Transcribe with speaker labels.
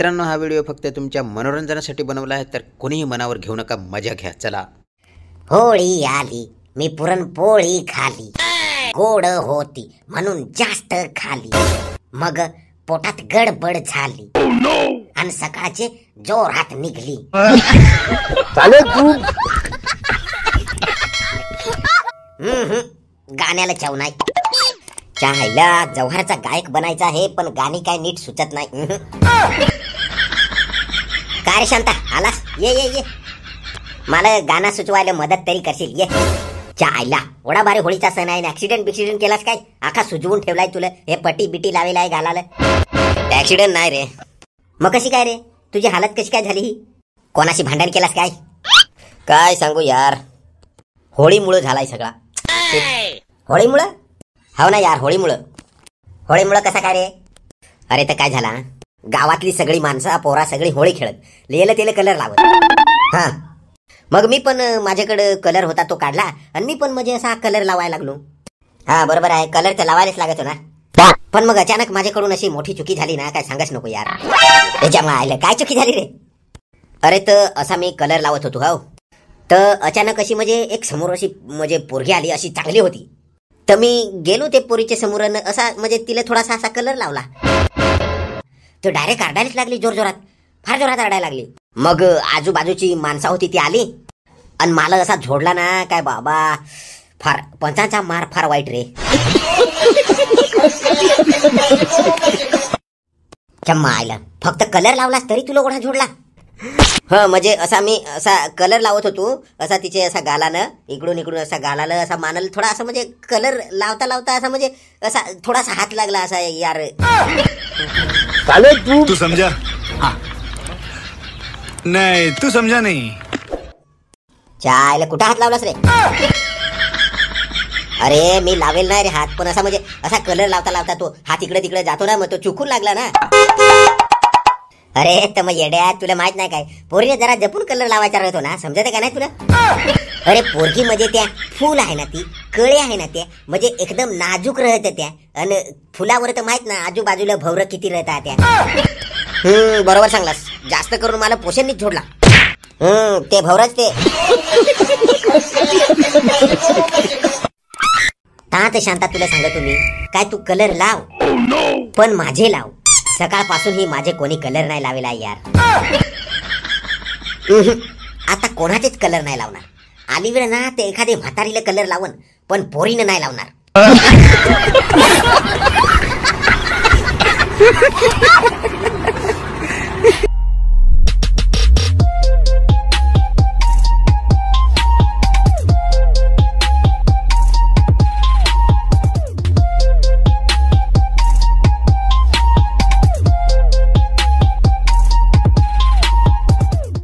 Speaker 1: मित्रांनो, हा व्हिडिओ फक्त तुमच्या मनोरंजनासाठी बनवला आहे, तर कोणीही मनावर घेऊ नका, मजा घ्या. चला.
Speaker 2: होळी आली, मी पुरणपोळी खाली, गोड होती म्हणून जास्त खाली, मग पोटात गडबड झाली आणि सकाळचे जोरात निघली. गाण्याला चाव नाही. चाहायला जव्हारचा गायक बनायचा आहे, पण गाणी काय नीट सुचत नाही. काय रे शांता, आलास? ये ये ये, मला गाणं सुचवायला मदत तरी करशील? ये. चायला ओढा बारे, होळीचा सण आहे, ऍक्सिडेंट बिक्सिडेंट केलास काय? आखा सुजवून ठेवलाय तुला, हे पटी बिटी लावेला आहे गालाला. ऍक्सिडेंट नाही रे. मग कशी काय रे, तुझी हालत कशी काय झाली ही? कोणाशी भांडण केलास काय? काय सांगू यार, होळीमुळं झालाय सगळा. होळीमुळं? हो ना यार, होळीमुळं कसा काय रे? अरे तर काय झाला, गावातली सगळी माणसं पोरा सगळी होळी खेळत, लिहिलं तेल कलर लावत. हा, मग मी पण माझ्याकडे कलर होता तो काढला आणि मी पण म्हणजे असा कलर लावायला लागलो. हा बरोबर आहे, कलर तर लावायलाच लागत हो ना. पण मग अचानक माझ्याकडून अशी मोठी चुकी झाली ना, काय सांगाच नको यार. त्याच्यामुळे आलं, काय चुकी झाली रे? अरे तर असा मी कलर लावत होतो, हो तर अचानक अशी म्हणजे एक समोर अशी म्हणजे पोरगी आली, अशी चांगली होती. तर मी गेलो ते पोरीच्या समोर, असा म्हणजे तिला थोडासा असा कलर लावला. तो डायरेक्ट आरडायलाच लागली, जोरजोरात, फार जोरात आरडायला लागली. मग आजूबाजूची माणसं होती ती आली आणि मला असा झोडला ना, काय बाबा, फार पंचांचा मार फार वाईट रे. आयला, फक्त कलर लावलास तरी तुला ओढा झोडला? हा म्हणजे असा मी असा कलर लावत होतो, असा तिचे असा गालानं इकडून इकडून असा गालाला असा मानल थोडा, असं म्हणजे कलर लावता लावता असा म्हणजे असा थोडासा हात लागला असा यार.
Speaker 3: तू समझा? हाँ. नहीं, तू समझा नहीं.
Speaker 2: चायला कुठं हात लावलास रे? अरे मी लावेल नाही रे हात, पण असा म्हणजे असा कलर लावता लावता तो हात इकडे तिकडे जातो ना, मग तो चुकून लागला ना. अरे तर मग येड्या, तुला माहित नाही काय, पोरीने जरा जपून कलर लावायचा राहतो ना, समजत का नाही तुला? अरे पोरगी म्हणजे त्या फुल आहे ना, ती कळे आहे ना, त्या म्हणजे एकदम नाजूक राहत त्या, आणि फुलावर तर माहित ना आजूबाजूला भवरं किती राहतात त्या. बरोबर सांगलास, जास्त करून मला पोषणनीच झोडला. ते भवरच ते. ता शांता, तुला सांगतो मी, काय तू कलर लाव, पण माझे लाव. सकाळपासून ही माझे कोणी कलर नाही लावेला यार. आता कोणाचेच कलर नाही लावणार. आली वेळ ना ते एखादे म्हातारीला कलर लावून, पण पोरीनं नाही लावणार.